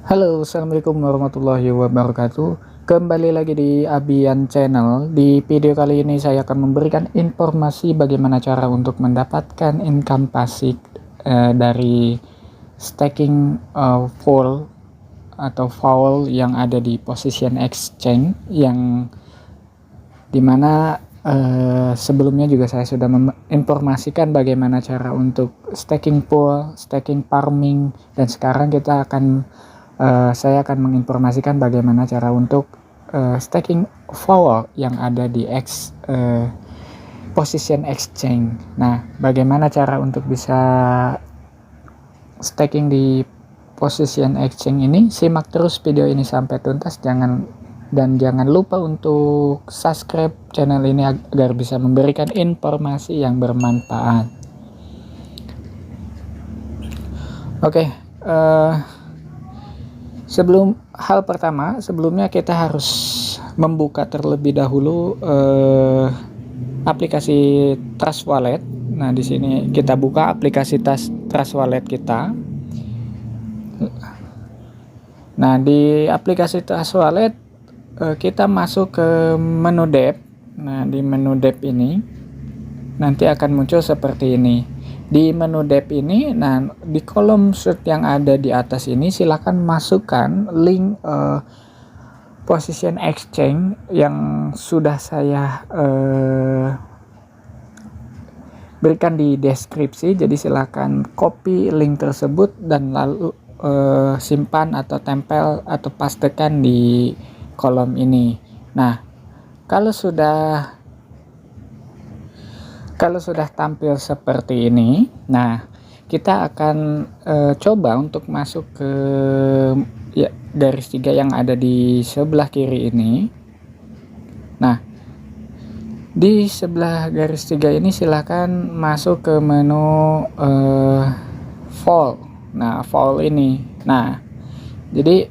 Halo, assalamualaikum warahmatullahi wabarakatuh. Kembali lagi di Abian Channel. Di video kali ini saya akan memberikan informasi bagaimana cara untuk mendapatkan income pasif dari staking vol atau vol yang ada di position exchange, yang dimana sebelumnya juga saya sudah menginformasikan bagaimana cara untuk staking pool, staking farming, dan sekarang saya akan menginformasikan bagaimana cara untuk staking vol yang ada di position exchange. Nah, bagaimana cara untuk bisa staking di position exchange ini? Simak terus video ini sampai tuntas, jangan lupa untuk subscribe channel ini agar bisa memberikan informasi yang bermanfaat. Oke, sebelumnya kita harus membuka terlebih dahulu aplikasi Trust Wallet. Nah, di sini kita buka aplikasi Trust Wallet kita. Nah, di aplikasi Trust Wallet kita masuk ke menu debt. Nah, di menu debt ini nanti akan muncul seperti ini. Di menu debt ini, nah di kolom search yang ada di atas ini silakan masukkan link position exchange yang sudah saya berikan di deskripsi. Jadi silakan copy link tersebut dan lalu simpan atau tempel atau pastekan di kolom ini. Nah, kalau sudah tampil seperti ini, nah kita akan coba untuk masuk ke garis 3 yang ada di sebelah kiri ini. Nah, di sebelah garis 3 ini silakan masuk ke menu vol. Nah, vol ini. Nah, jadi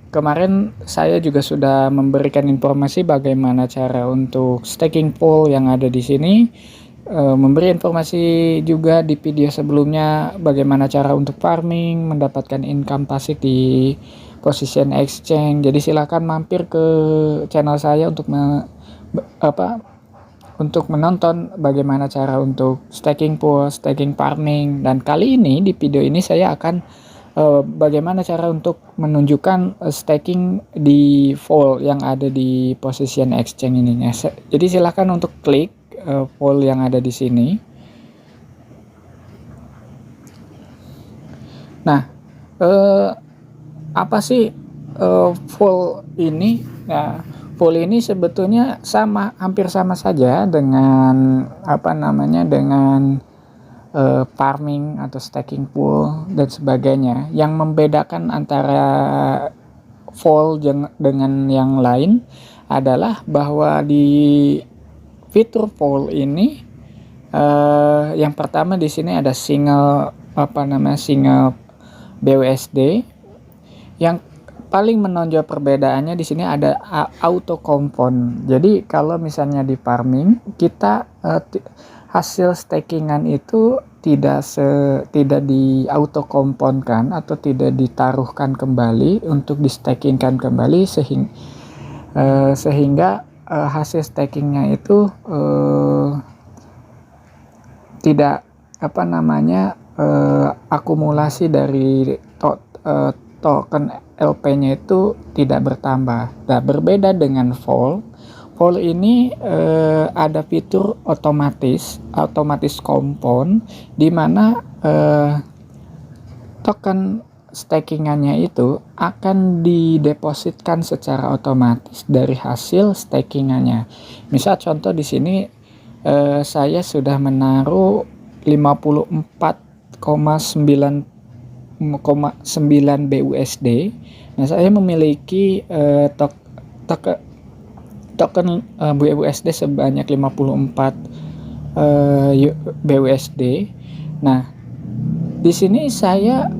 kemarin saya juga sudah memberikan informasi bagaimana cara untuk staking pool yang ada di sini. Memberi informasi juga di video sebelumnya bagaimana cara untuk farming, mendapatkan income pasif di position exchange. Jadi silakan mampir ke channel saya untuk menonton bagaimana cara untuk staking pool, staking farming. Dan kali ini di video ini saya akan bagaimana cara untuk menunjukkan staking di vol yang ada di position exchange ini. Jadi silakan untuk klik vol yang ada di sini. Nah, apa sih vol ini? Nah, vol ini sebetulnya hampir sama saja dengan dengan farming atau staking pool dan sebagainya. Yang membedakan antara vol dengan yang lain adalah bahwa di fitur vol ini yang pertama di sini ada single BUSD. Yang paling menonjol perbedaannya di sini ada auto compound. Jadi kalau misalnya di farming kita hasil stakingan itu tidak di auto compound atau tidak ditaruhkan kembali untuk di stakingkan kembali sehingga hasil stakingnya itu tidak akumulasi dari token LP-nya itu tidak bertambah. Nah, berbeda dengan vol ini ada fitur otomatis compound, di mana token stakingannya itu akan didepositkan secara otomatis dari hasil stakingannya. Misal contoh di sini saya sudah menaruh 54,9 BUSD. Nah, saya memiliki token BUSD sebanyak 54 BUSD. Nah, di sini saya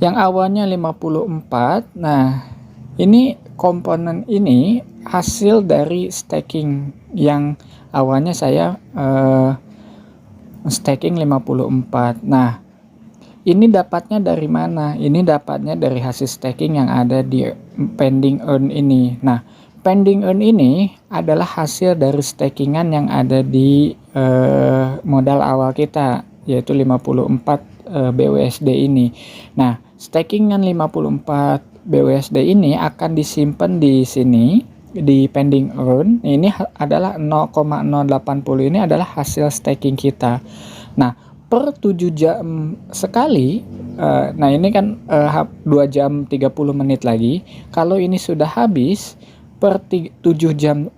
yang awalnya 54. Nah, ini komponen ini hasil dari staking yang awalnya saya staking 54. Nah, ini dapatnya dari mana? Ini dapatnya dari hasil staking yang ada di pending earn ini. Nah, pending earn ini adalah hasil dari stakingan yang ada di modal awal kita, yaitu 54 BUSD ini. Nah, stakingan 54 BUSD ini akan disimpan di sini di pending earn. Ini adalah 0,080, ini adalah hasil staking kita. Nah, per 7 jam sekali, nah ini kan 2 jam 30 menit lagi. Kalau ini sudah habis per 7 jam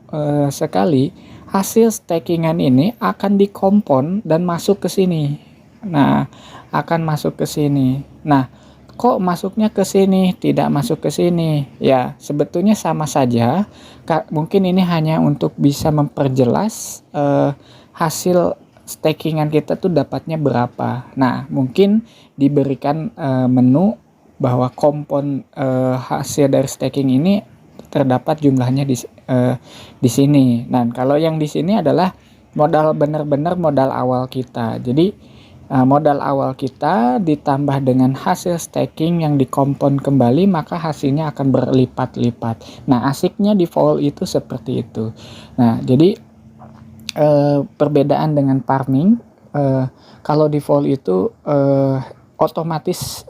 sekali, hasil stakingan ini akan dikompon dan masuk ke sini. Nah, akan masuk ke sini. Nah, kok masuknya ke sini, tidak masuk ke sini? Ya, sebetulnya sama saja. Mungkin ini hanya untuk bisa memperjelas hasil stakingan kita tuh dapatnya berapa. Nah, mungkin diberikan menu bahwa kompon hasil dari staking ini terdapat jumlahnya di sini. Nah, kalau yang di sini adalah modal, benar-benar modal awal kita. Jadi modal awal kita ditambah dengan hasil staking yang dikompon kembali, maka hasilnya akan berlipat-lipat. Nah, asiknya di Fold itu seperti itu. Nah, jadi perbedaan dengan farming, kalau di Fold itu otomatis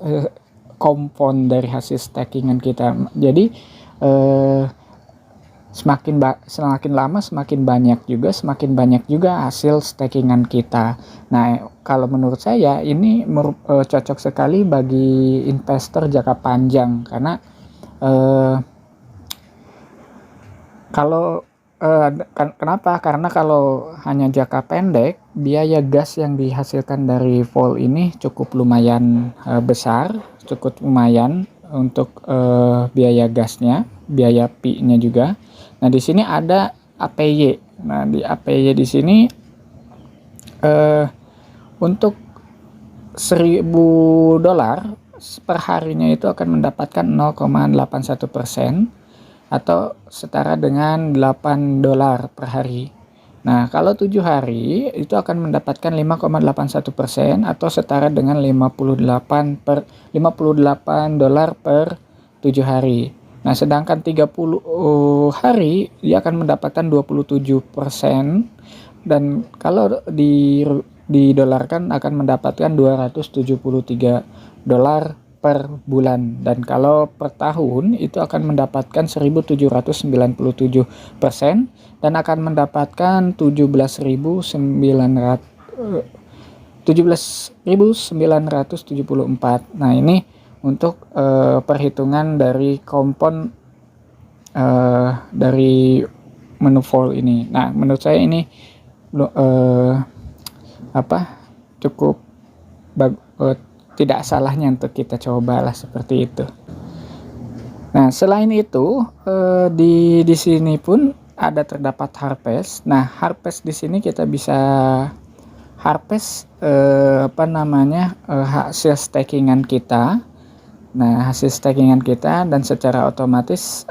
kompon dari hasil stakingan kita. Jadi semakin lama semakin banyak juga hasil stakingan kita. Nah, kalau menurut saya ini cocok sekali bagi investor jangka panjang, karena kenapa? Karena kalau hanya jangka pendek, biaya gas yang dihasilkan dari Fold ini cukup lumayan besar, cukup lumayan untuk biaya gasnya, biaya pi-nya juga. Nah, di sini ada APY. Nah, di APY di sini untuk $1.000 per harinya itu akan mendapatkan 0,81%. atau setara dengan $8 per hari. Nah, kalau 7 hari itu akan mendapatkan 5,81% atau setara dengan $58 per 7 hari. Nah, sedangkan 30 hari dia akan mendapatkan 27%, dan kalau didolarkan akan mendapatkan $273 per bulan, dan kalau per tahun itu akan mendapatkan 1.797% dan akan mendapatkan 17.974. Nah, ini untuk perhitungan dari kompon dari menu Fold ini. Nah, menurut saya ini cukup tidak salahnya untuk kita cobalah seperti itu. Nah, selain itu di sini pun ada terdapat harvest. Nah, harvest di sini kita bisa harvest hasil stakingan kita. Nah, hasil stakingan kita dan secara otomatis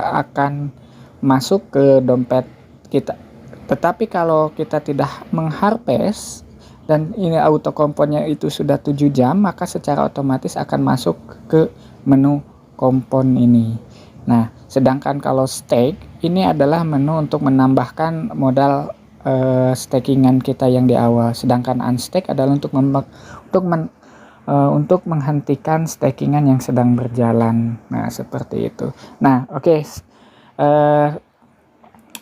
akan masuk ke dompet kita. Tetapi kalau kita tidak mengharvest dan ini auto komponnya itu sudah 7 jam, maka secara otomatis akan masuk ke menu kompon ini. Nah, sedangkan kalau stake ini adalah menu untuk menambahkan modal stakingan kita yang di awal, sedangkan unstake adalah untuk menghentikan stakingan yang sedang berjalan. Nah, seperti itu. Nah, oke.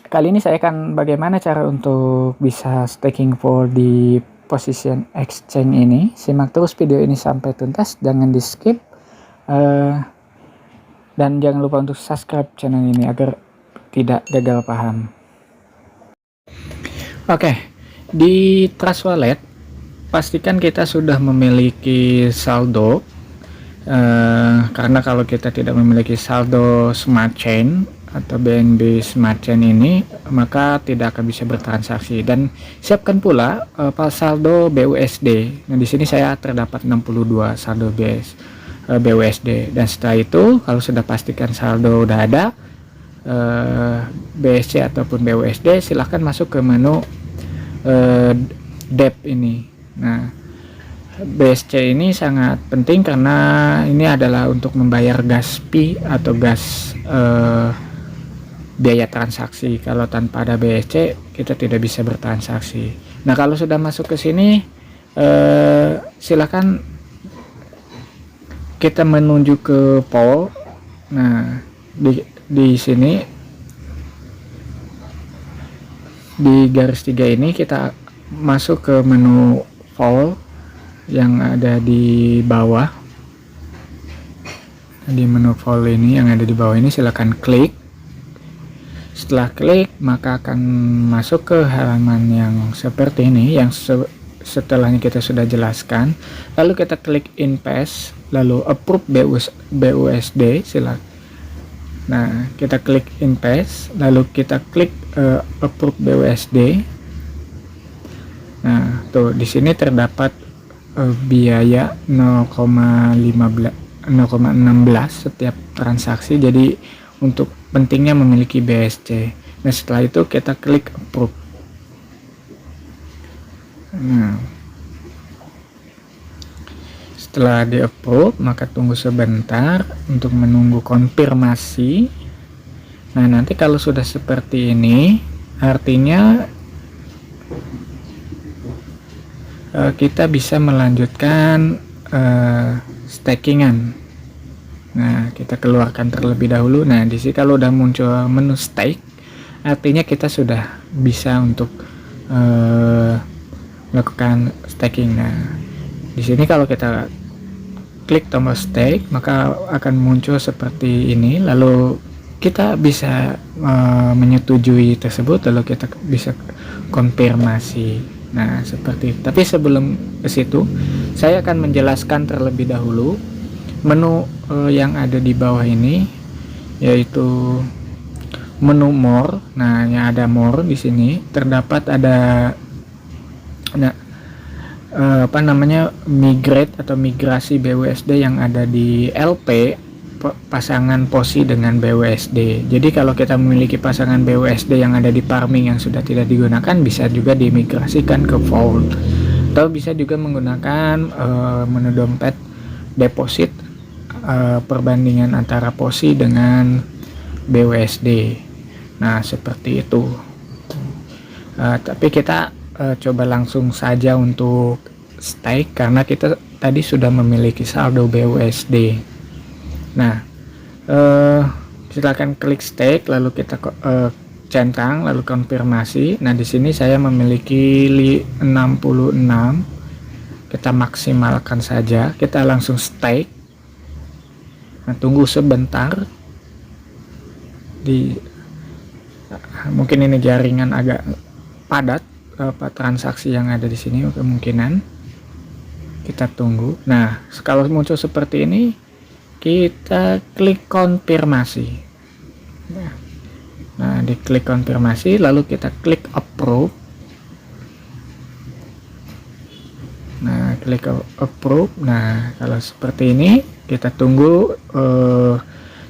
Kali ini saya akan bagaimana cara untuk bisa staking for di Position Exchange ini. Simak terus video ini sampai tuntas, jangan di skip, dan jangan lupa untuk subscribe channel ini agar tidak gagal paham. Oke, di Trust Wallet pastikan kita sudah memiliki saldo, karena kalau kita tidak memiliki saldo Smart Chain atau BNB Smart Chain ini, maka tidak akan bisa bertransaksi. Dan siapkan pula saldo BUSD. Nah, di sini saya terdapat 62 saldo BUSD. Dan setelah itu, kalau sudah pastikan saldo udah ada, BSC ataupun BUSD, silahkan masuk ke menu debt ini. Nah, BSC ini sangat penting karena ini adalah untuk membayar gas fee atau gas biaya transaksi. Kalau tanpa ada BSC kita tidak bisa bertransaksi. Nah, kalau sudah masuk ke sini silakan kita menuju ke pool. Nah, di sini di garis 3 ini kita masuk ke menu pool yang ada di bawah. Di menu pool ini yang ada di bawah ini silakan klik. Setelah klik maka akan masuk ke halaman yang seperti ini yang setelahnya kita sudah jelaskan. Lalu kita klik invest, lalu approve BUSD silakan. Nah, kita klik invest, lalu kita klik approve BUSD. Nah, tuh di sini terdapat biaya 0,16 setiap transaksi. Jadi untuk pentingnya memiliki BSC. Nah, setelah itu kita klik approve. Nah, setelah di approve maka tunggu sebentar untuk menunggu konfirmasi. Nah, nanti kalau sudah seperti ini artinya kita bisa melanjutkan stakingan. Nah, kita keluarkan terlebih dahulu. Nah, di sini kalau udah muncul menu stake artinya kita sudah bisa untuk melakukan staking. Nah, di sini kalau kita klik tombol stake maka akan muncul seperti ini, lalu kita bisa menyetujui tersebut, lalu kita bisa konfirmasi. Nah, seperti itu. Tapi sebelum ke situ saya akan menjelaskan terlebih dahulu menu yang ada di bawah ini, yaitu menu more. Nah, yang ada more di sini terdapat ada migrate atau migrasi BUSD yang ada di LP pasangan POSI dengan BUSD. Jadi kalau kita memiliki pasangan BUSD yang ada di farming yang sudah tidak digunakan, bisa juga dimigrasikan ke Vault, atau bisa juga menggunakan menu dompet deposit, perbandingan antara POSI dengan BUSD. Nah, seperti itu. Tapi kita coba langsung saja untuk stake karena kita tadi sudah memiliki saldo BUSD. Nah, silakan klik stake, lalu kita centang, lalu konfirmasi. Nah, di sini saya memiliki 66. Kita maksimalkan saja, kita langsung stake. Nah, tunggu sebentar. Mungkin ini jaringan agak padat transaksi yang ada di sini, kemungkinan kita tunggu. Nah, kalau muncul seperti ini kita klik konfirmasi. Nah, diklik konfirmasi lalu kita klik approve. Nah, klik approve. Nah, kalau seperti ini kita tunggu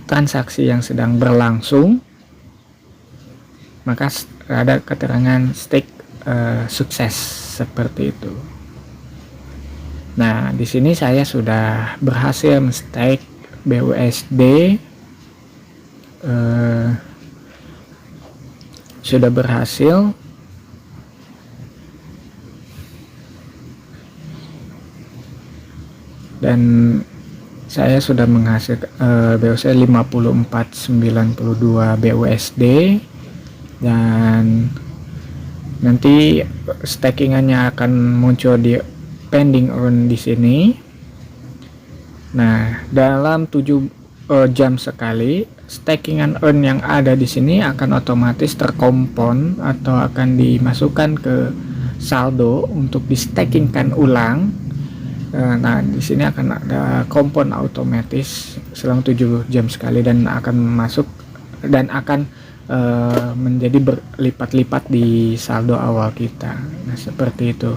transaksi yang sedang berlangsung, maka ada keterangan stake sukses seperti itu. Nah, di sini saya sudah berhasil men-stake BUSD, sudah berhasil. Dan saya sudah menghasilkan BUSD 5492 BUSD, dan nanti stakingannya akan muncul di pending earn di sini. Nah, dalam 7 jam sekali stakingan earn yang ada di sini akan otomatis terkompon atau akan dimasukkan ke saldo untuk di stakingkan ulang. Nah, di sini akan ada kompon otomatis selama 7 jam sekali dan akan masuk dan akan menjadi berlipat-lipat di saldo awal kita. Nah, seperti itu.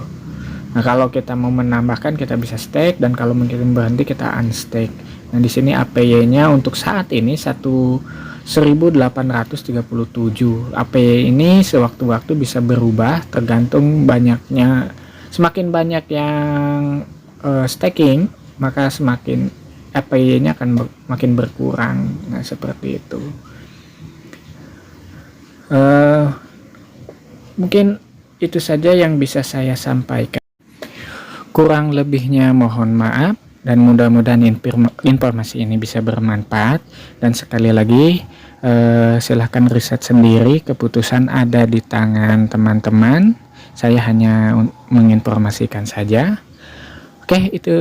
Nah, kalau kita mau menambahkan kita bisa stake, dan kalau mungkin berhenti kita unstake. Nah, di sini APY-nya untuk saat ini 1837. APY ini sewaktu-waktu bisa berubah tergantung banyaknya. Semakin banyak yang staking, maka semakin APY-nya akan makin berkurang. Nah, seperti itu. Mungkin itu saja yang bisa saya sampaikan. Kurang lebihnya mohon maaf, dan mudah-mudahan informasi ini bisa bermanfaat. Dan sekali lagi, silahkan riset sendiri, keputusan ada di tangan teman-teman. Saya hanya menginformasikan saja. Oke, itu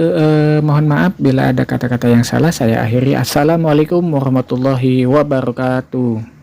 mohon maaf bila ada kata-kata yang salah. Saya akhiri. Assalamualaikum warahmatullahi wabarakatuh.